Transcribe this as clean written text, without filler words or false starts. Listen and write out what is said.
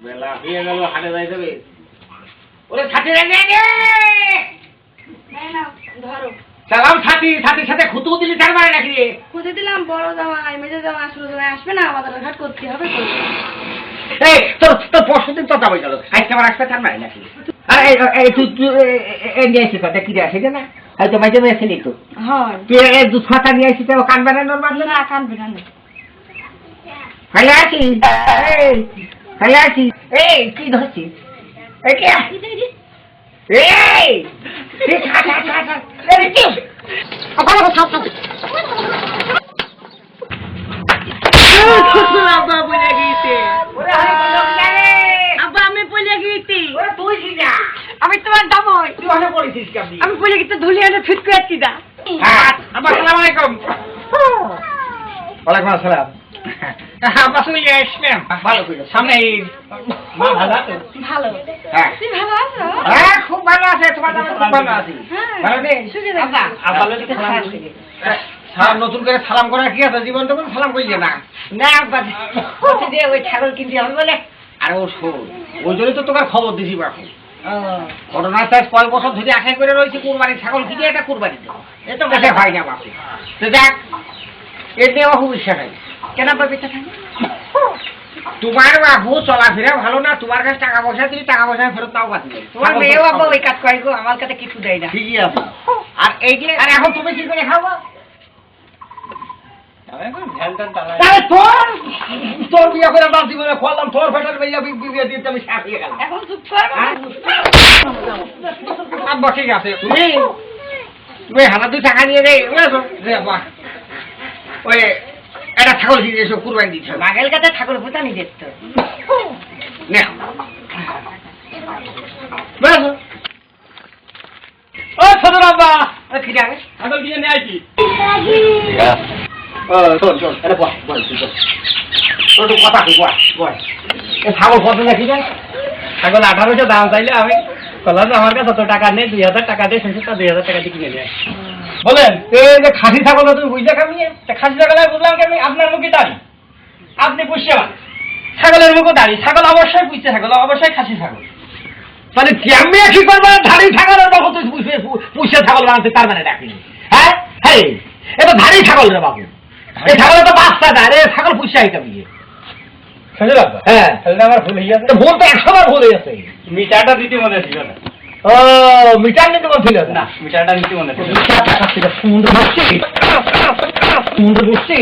বেলা হয়ে গেল, হাটে যাইতে হবে। ওরে ছাতি রে নে ধরো সালাম। ছাতি ছাতির সাথে খুতু দিলি তার মানে নাকি রে? খুঁজে দিলাম বড় জামাই মেজে জামাই ছোট জামাই আসবে না, আমাদের ঘাট করতে হবে। এই তোর তোর পরশুদিন তো যাবো গেল, আজকে আমার আসবে তার মানে নাকি? আরে এই তুই নিয়ে আসিস কথা কি রে আসে না? হয়তো মাঝে মাঝে খেলি তো। হয় তুই দুধ ফাটা নিয়ে আসিস, ও কানবে না নর্মাল না, কানবে না। খাইলে আসিস, খাইলে আসিস। এই কি ধরছিস? এই কে? এই খা খা খা খা। এই কি? আব্বা বলে গিয়েছে। আব্বা আমি পড়ে গিয়েছি। তুই কি যা? আমি তোমার দামই। তুই অনেক পড়েছিস কেমনি? আমি পড়ে গিয়ে ধুলি এনে ফিট করে আসছি দা। আব্বা আসসালামু আলাইকুম। ওয়ালাইকুম আসসালাম। আব্বা চলে আসলাম। ভালো করে সামনে মা ভালো আছে? ভালো। হ্যাঁ তুমি ভালো আছো? হ্যাঁ খুব ভালো আছে, তোমার দাদা খুব ভালো আছে। ভালো নেই? আব্বা আব্বা লোকে সালাম করি। সালাম নতুন করে সালাম করার কি আছে? জীবন তখন সালাম করিলে না। না আব্বা বলছি যে ওই ছাগল কিনতে হবে বলে। আর ও শোন, ওই জন্যই তো তোমার খবর দিছি বাপু। ঘটনা চাষ কয়েক বছর ধরে আশা করে রয়েছে কুরবানির ছাগল কিনে এটা কুরবানি দেবো। এ তো বেঁচে হয় না বাপু। তো দেখ এর নিয়ে বাপু বিশ্বাস নাই। কেন আব্বা বেঁচে থাকে? তোমার বাবু চলাফেরা ভালো না, তোমার কাছে টাকা পয়সা দিলে টাকা পয়সা ফেরত তাও পাচ্ছি। তোমার মেয়েও আব্বা ওই কাজ করে গো, আমার কাছে কিছু দেয় না। ঠিকই আছে। আর এই যে আর এখন তুমি কি করে খাবো? তাহলে তোর বিয়ে করে আমার জীবনে খোয়ালাম, তোর ফেটার বিয়ে দিতে আমি শেষ হয়ে গেলাম। এখন চুপ কর। আব্বা ঠিক আছে, তুমি হাতে দুই টাকা নিয়ে দেয় ওই একটা ছাগল কিনে এসে কুরবানি দিচ্ছে। বাগেল কাছে ঠাকুর ভূতা নিজের তো। ও ছোট আব্বা কি যাবে? ছাগল কিনে নিয়ে আসি। শোন শোন, এটা বল বল তুই বল। তোর তো কথা কি বল বল। এ ছাগল কত নাকি যায়? ছাগল 1800 দাম চাইলে আমি বললাম আমার কাছে অত টাকা নেই, 2000 টাকা দিয়ে শুনছি, তা 2000 টাকা দিয়ে কিনে নেয়। বলেন এই যে খাসি ছাগল তুমি বুঝলে কামিয়ে? খাসি ছাগল বুঝলাম কি আমি আপনার মুখে দাঁড়ি, আপনি পুষছে ছাগলের মুখে দাঁড়ি। ছাগল অবশ্যই পুষছে, ছাগল অবশ্যই খাসি ছাগল। তাহলে কেমনি কি করবো? ধাড়ি ছাগলের বাবু তুই পুষে ছাগল বানাতে তার মানে ডাকিনি? হ্যাঁ হ্যাঁ, এটা ধাড়ি ছাগল রে বাবু। এই ছাগল তো বাচ্চা দেয় রে, ছাগল পুষে আইতে বিয়ে। হ্যাঁ আমার ভুল হয়ে গেছে। ভুল তো 100 বার ভুল হয়েছে। মিটারটা দিতে মনে ছিল না। ও মিটার নিতে বলছিল না, মিটারটা নিতে মনে ছিল। সুন্দর বসছি